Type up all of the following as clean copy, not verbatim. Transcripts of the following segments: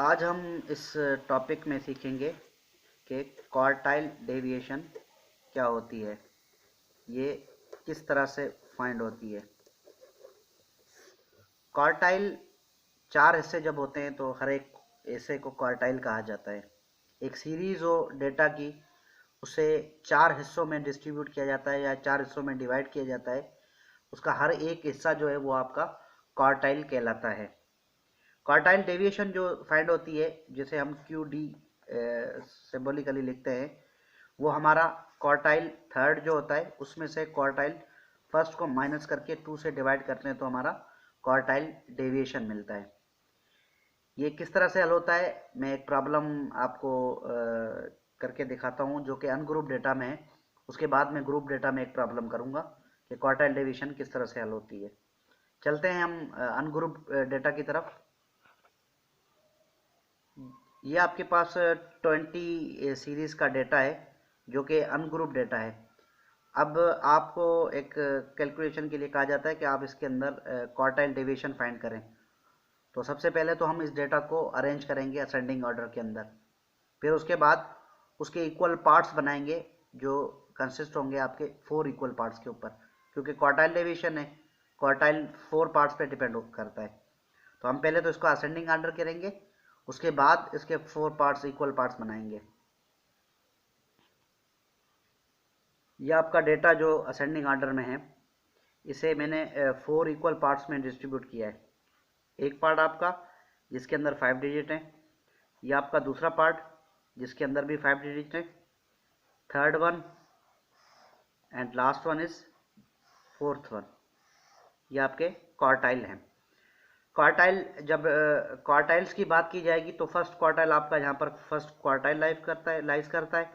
आज हम इस टॉपिक में सीखेंगे कि क्वार्टाइल डेविएशन क्या होती है, ये किस तरह से फाइंड होती है। क्वार्टाइल चार हिस्से जब होते हैं तो हर एक हिस्से को क्वार्टाइल कहा जाता है। एक सीरीज हो डेटा की, उसे चार हिस्सों में डिस्ट्रीब्यूट किया जाता है या चार हिस्सों में डिवाइड किया जाता है। उसका हर एक हिस्सा जो है वो आपका क्वार्टाइल कहलाता है। क्वार्टाइल डेविएशन जो फाइंड होती है, जिसे हम क्यू डी सिंबॉलिकली लिखते हैं, वो हमारा क्वार्टाइल थर्ड जो होता है उसमें से क्वार्टाइल फर्स्ट को माइनस करके 2 से डिवाइड करते हैं तो हमारा क्वार्टाइल डेविएशन मिलता है। ये किस तरह से हल होता है, मैं एक प्रॉब्लम आपको करके दिखाता हूँ जो कि अनग्रुप डेटा में है। उसके बाद मैं ग्रुप डेटा में एक प्रॉब्लम करूँगा कि क्वार्टाइल डेविएशन किस तरह से हल होती है। चलते हैं हम अनग्रुप डेटा की तरफ। ये आपके पास 20 सीरीज का डेटा है जो कि अनग्रुप डेटा है। अब आपको एक कैलकुलेशन के लिए कहा जाता है कि आप इसके अंदर क्वार्टाइल डेविएशन फाइंड करें। तो सबसे पहले तो हम इस डेटा को अरेंज करेंगे असेंडिंग ऑर्डर के अंदर। फिर उसके बाद उसके इक्वल पार्ट्स बनाएंगे जो कंसिस्ट होंगे आपके 4 इक्वल पार्ट्स के ऊपर, क्योंकि क्वार्टाइल डेविएशन है, क्वार्टाइल 4 पार्ट्स पे डिपेंड करता है। तो हम पहले तो इसको असेंडिंग ऑर्डर करेंगे, उसके बाद इसके 4 पार्ट्स इक्वल पार्ट्स बनाएंगे। यह आपका डेटा जो असेंडिंग ऑर्डर में है, इसे मैंने 4 इक्वल पार्ट्स में डिस्ट्रीब्यूट किया है। एक पार्ट आपका जिसके अंदर 5 डिजिट है, यह आपका दूसरा पार्ट जिसके अंदर भी 5 डिजिट है, third one and last one is fourth one. ये आपके क्वार्टाइल हैं। क्वार्टाइल जब क्वार्टाइल्स की बात की जाएगी तो फर्स्ट क्वार्टाइल आपका यहाँ पर फर्स्ट क्वार्टाइल लाइज करता है,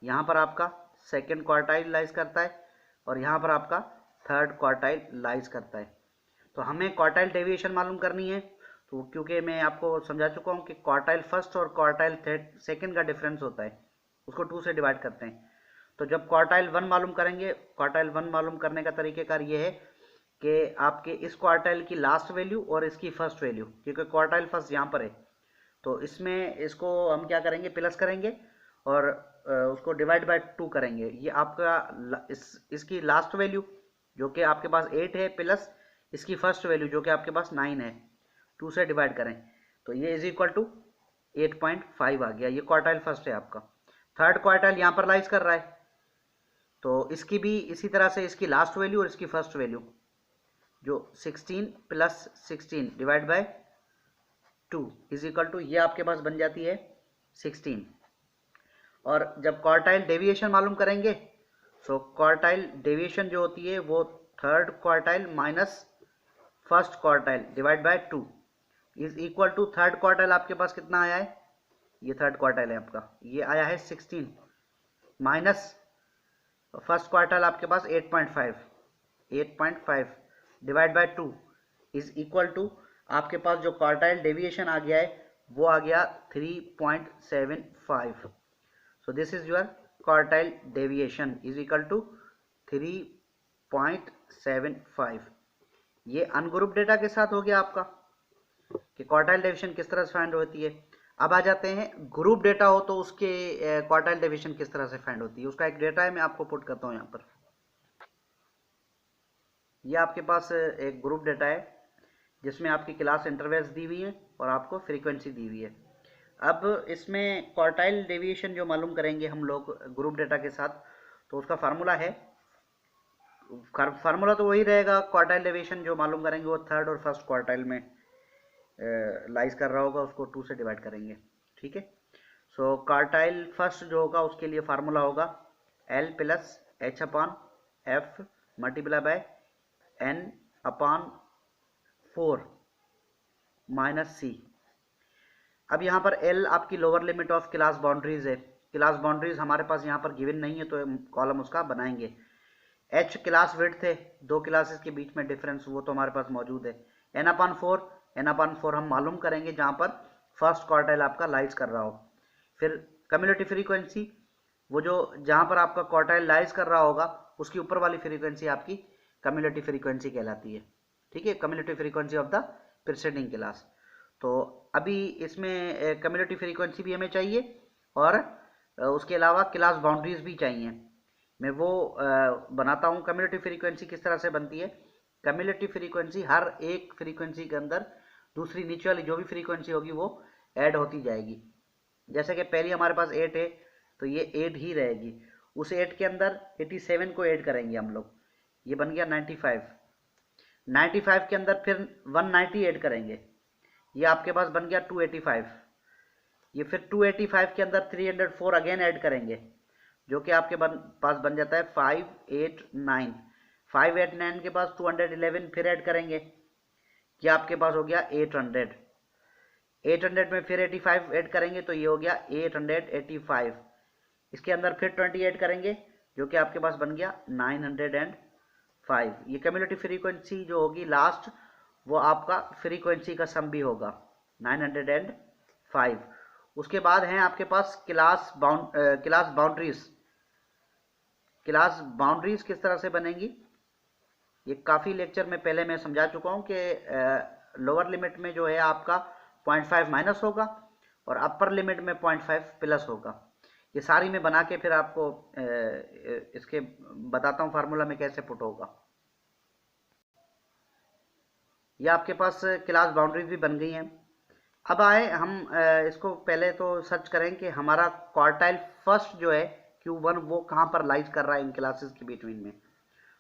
यहाँ पर आपका सेकंड क्वार्टाइल लाइज करता है और यहाँ पर आपका थर्ड क्वार्टाइल लाइज करता है। तो हमें क्वार्टाइल डेविएशन मालूम करनी है, तो क्योंकि मैं आपको समझा चुका हूँ कि क्वार्टाइल फर्स्ट और क्वार्टाइल सेकंड का डिफरेंस होता है, उसको 2 से डिवाइड करते हैं। तो जब क्वार्टाइल वन मालूम करेंगे, क्वार्टाइल वन मालूम करने का तरीकेकार ये है कि आपके इस क्वार्टाइल की लास्ट वैल्यू और इसकी फर्स्ट वैल्यू, क्योंकि क्वार्टाइल फर्स्ट यहाँ पर है, तो इसमें इसको हम क्या करेंगे, प्लस करेंगे और उसको डिवाइड बाय 2 करेंगे। ये आपका इसकी लास्ट वैल्यू जो कि आपके पास 8 है प्लस इसकी फर्स्ट वैल्यू जो कि आपके पास 9 है, 2 से डिवाइड करें तो ये इज इक्वल टू 8.5 आ गया। ये क्वार्टाइल फर्स्ट है आपका। थर्ड क्वार्टाइल यहाँ पर लाइज कर रहा है, तो इसकी भी इसी तरह से इसकी लास्ट वैल्यू और इसकी फर्स्ट वैल्यू जो 16 plus 16 divide by 2 is equal to, ये आपके पास बन जाती है 16। और जब क्वार्टाइल डेविएशन मालूम करेंगे, सो क्वार्टाइल डेविएशन जो होती है वो third quartile minus first quartile divide by 2 is equal to, third quartile आपके पास कितना आया है, ये थर्ड क्वार्टाइल है आपका, ये आया है 16 माइनस फर्स्ट क्वार्टाइल आपके पास 8.5 divide by 2 is equal to, आपके पास जो क्वार्टाइल डेविएशन आ गया है वो आ गया 3.75। So this is your quartile deviation is equal to 3.75। ये अनग्रुप डेटा के साथ हो गया आपका कि क्वार्टाइल डेविएशन किस तरह से फाइंड होती है। अब आ जाते हैं ग्रुप डेटा हो तो उसके क्वार्टाइल डेविएशन किस तरह से फाइंड होती है। उसका एक डेटा है, मैं आपको पुट करता हूँ यहाँ पर। ये आपके पास एक ग्रुप डेटा है जिसमें आपकी क्लास इंटरवल्स दी हुई है और आपको फ्रीक्वेंसी दी हुई है। अब इसमें क्वार्टाइल डेविएशन जो मालूम करेंगे हम लोग ग्रुप डेटा के साथ, तो उसका फार्मूला है, फार्मूला तो वही रहेगा, क्वार्टाइल डेविएशन जो मालूम करेंगे वो थर्ड और फर्स्ट क्वार्टाइल में लाइज कर रहा होगा, उसको 2 से डिवाइड करेंगे। ठीक है। सो क्वार्टाइल फर्स्ट जो होगा उसके लिए फार्मूला होगा L plus H upon F multiply by N upon 4 minus C। अब यहाँ पर L आपकी lower limit of class boundaries है। क्लास बाउंड्रीज हमारे पास यहाँ पर गिवन नहीं है तो कॉलम उसका बनाएंगे। H क्लास विड्थ है, दो क्लासेस के बीच में डिफरेंस, वो तो हमारे पास मौजूद है। N अपॉन 4 हम मालूम करेंगे जहाँ पर फर्स्ट क्वार्टाइल आपका लाइज कर रहा हो। फिर कम्युलेटिव फ्रीक्वेंसी, वो जो जहाँ पर आपका क्वार्टाइल लाइज कर रहा होगा उसकी ऊपर वाली फ्रीक्वेंसी आपकी कम्युलेटिव फ्रीक्वेंसी कहलाती है। ठीक है, cumulative frequency of the preceding class. तो अभी इसमें कम्युनिटी फ्रीक्वेंसी भी हमें चाहिए और उसके अलावा क्लास बाउंड्रीज भी चाहिए। मैं वो बनाता हूँ। कम्युनिटी फ्रीक्वेंसी किस तरह से बनती है? कम्युनिटी फ्रीक्वेंसी हर एक फ्रीक्वेंसी के अंदर दूसरी नीचे वाली जो भी फ्रीक्वेंसी होगी वो ऐड होती जाएगी। जैसे कि पहली हमारे पास 8 है तो ये 8 ही रहेगी। उस 8 के अंदर 87 को ऐड करेंगे हम लोग, ये बन गया 95। 95 के अंदर फिर 190 ऐड करेंगे, ये आपके पास बन गया 285। ये फिर 285 के अंदर 304 अगेन ऐड करेंगे, जो कि आपके पास बन जाता है 589। 589 के पास 211 फिर ऐड करेंगे, ये आपके पास हो गया 800। 800 में फिर 85 ऐड करेंगे तो ये हो गया 885। इसके अंदर फिर 20 ऐड करेंगे, जो कि आपके पास बन गया 905। ये कम्युनिटी फ्रीक्वेंसी जो होगी लास्ट, वो आपका फ्रीक्वेंसी का सम भी होगा 905। उसके बाद हैं आपके पास क्लास बाउंड्रीज। क्लास बाउंड्रीज किस तरह से बनेंगी, ये काफ़ी लेक्चर में पहले मैं समझा चुका हूँ कि लोअर लिमिट में जो है आपका 0.5 माइनस होगा और अपर लिमिट में 0.5 प्लस होगा। ये सारी मैं बना के फिर आपको इसके बताता हूँ फार्मूला में कैसे पुट होगा। ये आपके पास क्लास बाउंड्रीज भी बन गई हैं। अब आए हम इसको पहले तो सर्च करें कि हमारा क्वार्टाइल फर्स्ट जो है Q1 वो कहाँ पर लाइज कर रहा है इन क्लासेस के बिटवीन में।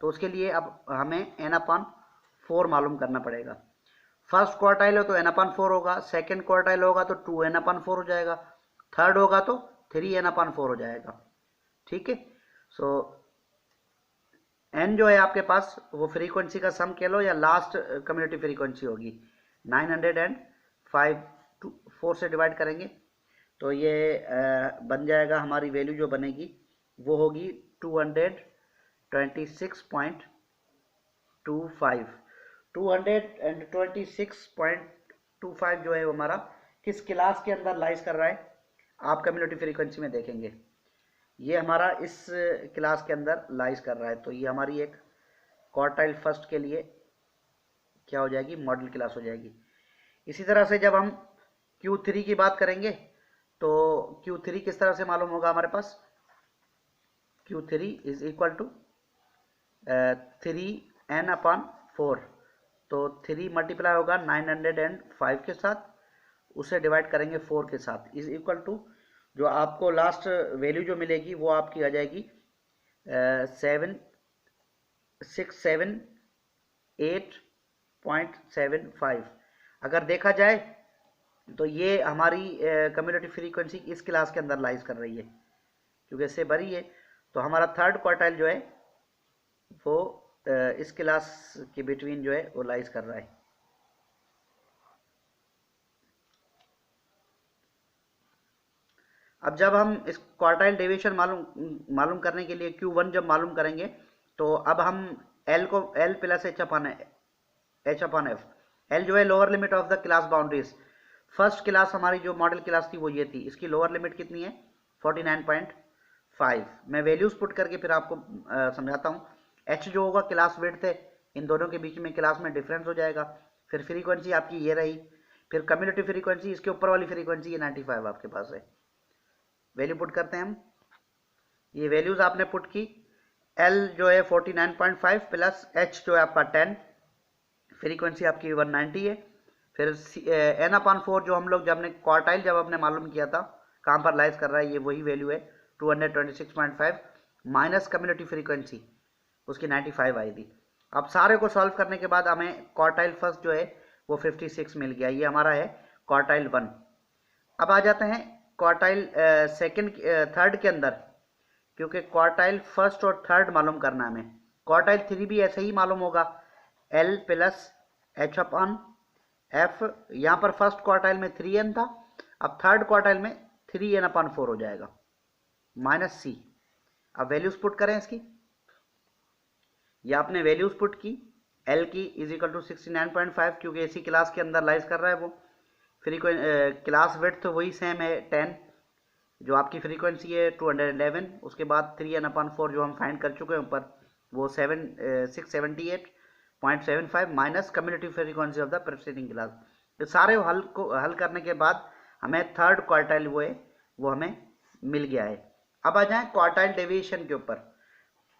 तो उसके लिए अब हमें n/4 मालूम करना पड़ेगा। फर्स्ट क्वार्टाइल हो तो n/4 होगा, सेकंड क्वार्टाइल होगा तो 2n/4 हो जाएगा, थर्ड होगा तो 3n/4 हो जाएगा। ठीक है। सो n जो है आपके पास वो फ्रीक्वेंसी का सम कह लो या लास्ट कम्युनिटी फ्रीक्वेंसी होगी। 905 4 से डिवाइड करेंगे तो ये बन जाएगा, हमारी वैल्यू जो बनेगी वो होगी 226.25। 226.25 जो है वो हमारा किस क्लास के अंदर लाइज कर रहा है आप कम्युनिटी फ्रीक्वेंसी में देखेंगे। ये हमारा इस क्लास के अंदर लाइज कर रहा है, तो ये हमारी एक क्वार्टाइल फर्स्ट के लिए क्या हो जाएगी, मॉडल क्लास हो जाएगी। इसी तरह से जब हम Q3 की बात करेंगे तो Q3 किस तरह से मालूम होगा हमारे पास, Q3 is equal to 3n/4। तो 3 मल्टीप्लाई होगा 905 के साथ, उसे डिवाइड करेंगे 4 के साथ, इज इक्वल टू जो आपको लास्ट वैल्यू जो मिलेगी वो आपकी आ जाएगी 7678.75। अगर देखा जाए तो ये हमारी कम्युनिटी फ्रीक्वेंसी इस क्लास के अंदर लाइज कर रही है, क्योंकि इससे बड़ी है। तो हमारा थर्ड क्वार्टाइल जो है वो इस क्लास के बिटवीन जो है वो लाइज कर रहा है। अब जब हम इस क्वार्टाइल डेविएशन मालूम करने के लिए Q1 जब मालूम करेंगे तो अब हम L को L प्लस H/F, L जो है lower limit of the class boundaries. First class हमारी जो मॉडल क्लास थी वो ये थी, इसकी लोअर लिमिट कितनी है 49.5। मैं वैल्यूज पुट करके फिर आपको समझाता हूँ। H जो होगा क्लास विड्थ है, इन दोनों के बीच में क्लास में डिफरेंस हो जाएगा। फिर फ्रीक्वेंसी आपकी ये रही, फिर कम्युनिटी फ्रीक्वेंसी, इसके ऊपर वाली फ्रीक्वेंसी ये 95 आपके पास है। वैल्यू पुट करते हैं हम, ये वैल्यूज आपने पुट की। L जो है 49.5 प्लस H जो है आपका 10, फ्रीक्वेंसी आपकी 190 है। फिर n/4 जो हम लोग जब हमने क्वार्टाइल जब हमने मालूम किया था कहाँ पर लाइज कर रहा है, ये वही वैल्यू है 226.5 माइनस कम्युनिटी फ्रीक्वेंसी उसकी 95 आई थी। अब सारे को सॉल्व करने के बाद हमें क्वार्टाइल फर्स्ट जो है वो 56 मिल गया, ये हमारा है क्वार्टाइल 1। अब आ जाते हैं क्वार्टाइल थर्ड के अंदर, क्योंकि क्वार्टाइल फर्स्ट और थर्ड मालूम करना हमें। क्वार्टाइल 3 भी ऐसे ही मालूम होगा, L प्लस H/F। यहाँ पर फर्स्ट क्वार्टाइल में 3n था, अब थर्ड क्वार्टाइल में 3n/4 हो जाएगा माइनस C। अब वैल्यूज पुट करें इसकी, ये आपने वैल्यूज पुट की। L की इज इक्वल टू 69.5, क्योंकि इसी क्लास के अंदर लाइज कर रहा है वो। क्लास विड्थ तो वही सेम है 10, जो आपकी फ्रीक्वेंसी है 211। उसके बाद 3n/4 जो हम फाइंड कर चुके हैं ऊपर वो 678.75 minus community frequency of the preceding class. सारे हल करने के बाद हमें थर्ड क्वार्टाइल वो हमें मिल गया है। अब आ जाए क्वार्टाइल डेविएशन के ऊपर।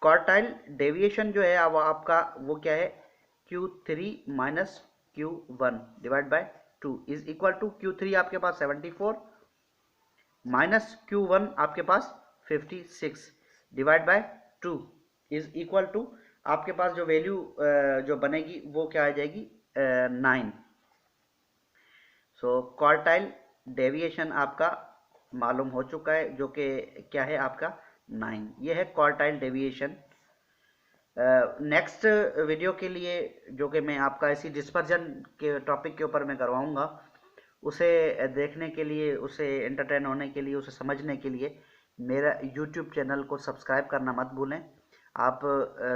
क्वार्टाइल डेविएशन जो है अब आपका वो क्या है, Q3 minus Q1 divide by 2 is equal to Q3 आपके पास 74 माइनस Q1 आपके पास 56 divide by 2 is equal to आपके पास जो वैल्यू जो बनेगी वो क्या आ जाएगी 9। सो क्वार्टाइल डेविएशन आपका मालूम हो चुका है जो कि क्या है आपका 9। ये है क्वार्टाइल डेविएशन। नेक्स्ट वीडियो के लिए जो कि मैं आपका इसी डिस्पर्जन के टॉपिक के ऊपर मैं करवाऊंगा, उसे देखने के लिए, उसे एंटरटेन होने के लिए, उसे समझने के लिए मेरा यूट्यूब चैनल को सब्सक्राइब करना मत भूलें। आप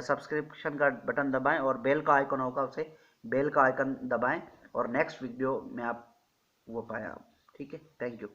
सब्सक्रिप्शन का बटन दबाएं और बेल का आइकन होगा, उसे बेल का आइकन दबाएं और नेक्स्ट वीडियो में आप वो पाएं आप। ठीक है, थैंक यू।